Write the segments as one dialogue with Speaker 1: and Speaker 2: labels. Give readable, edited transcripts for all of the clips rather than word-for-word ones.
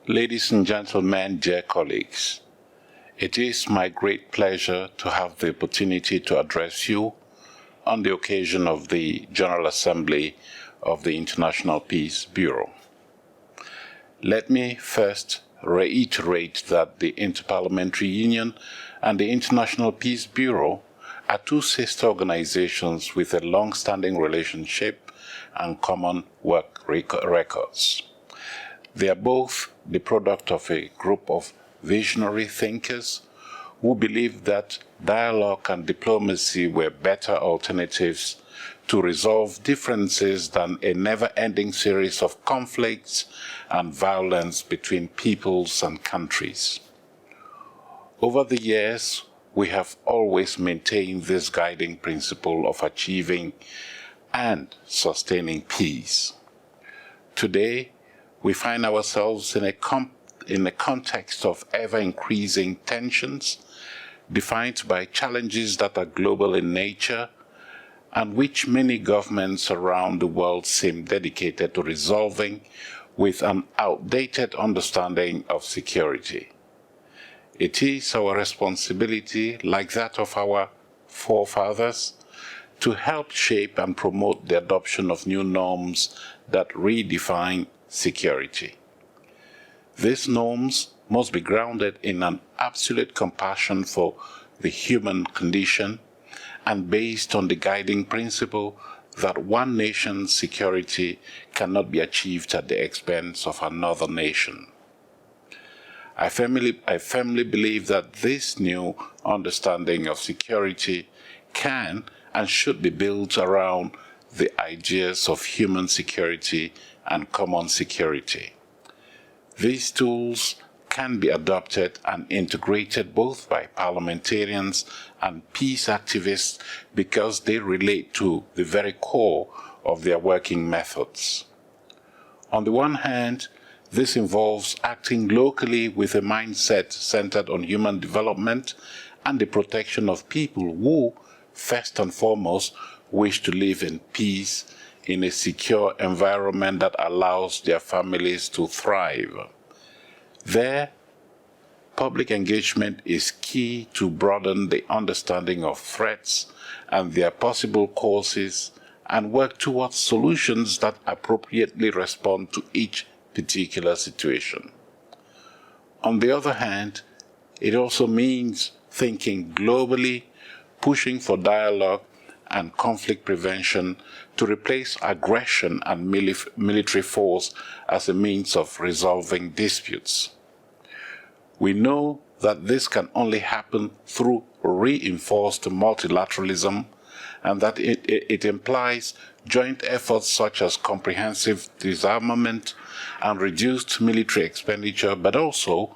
Speaker 1: Ladies and gentlemen, dear colleagues, it is my great pleasure to have the opportunity to address you on the occasion of the General Assembly of the International Peace Bureau. Let me first reiterate that the Inter-Parliamentary Union and the International Peace Bureau are two sister organizations with a long-standing relationship and common work records. They are both the product of a group of visionary thinkers who believed that dialogue and diplomacy were better alternatives to resolve differences than a never-ending series of conflicts and violence between peoples and countries. Over the years, we have always maintained this guiding principle of achieving and sustaining peace. Today, we find ourselves in a context of ever-increasing tensions, defined by challenges that are global in nature, and which many governments around the world seem dedicated to resolving with an outdated understanding of security. It is our responsibility, like that of our forefathers, to help shape and promote the adoption of new norms that redefine security. These norms must be grounded in an absolute compassion for the human condition and based on the guiding principle that one nation's security cannot be achieved at the expense of another nation. I firmly believe that this new understanding of security can and should be built around the ideas of human security and common security. These tools can be adopted and integrated both by parliamentarians and peace activists because they relate to the very core of their working methods. On the one hand, this involves acting locally with a mindset centered on human development and the protection of people who, first and foremost, wish to live in peace in a secure environment that allows their families to thrive. There, public engagement is key to broaden the understanding of threats and their possible causes and work towards solutions that appropriately respond to each particular situation. On the other hand, it also means thinking globally, pushing for dialogue and conflict prevention to replace aggression and military force as a means of resolving disputes. We know that this can only happen through reinforced multilateralism and that it implies joint efforts such as comprehensive disarmament and reduced military expenditure, but also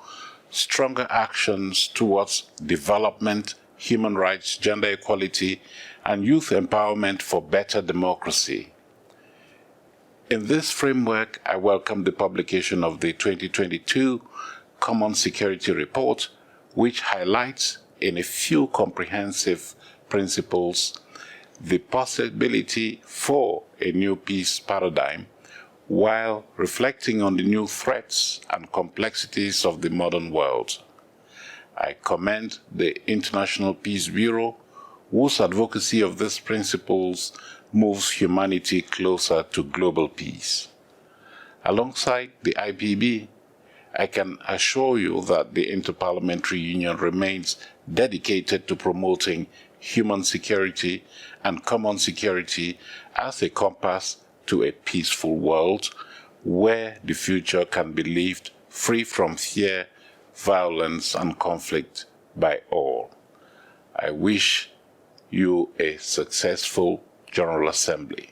Speaker 1: stronger actions towards development, human rights, gender equality, and youth empowerment for better democracy. In this framework, I welcome the publication of the 2022 Common Security Report, which highlights in a few comprehensive principles the possibility for a new peace paradigm while reflecting on the new threats and complexities of the modern world. I commend the International Peace Bureau, whose advocacy of these principles moves humanity closer to global peace. Alongside the IPB, I can assure you that the Inter-Parliamentary Union remains dedicated to promoting human security and common security as a compass to a peaceful world where the future can be lived free from fear, violence, and conflict by all. I wish you a successful General Assembly.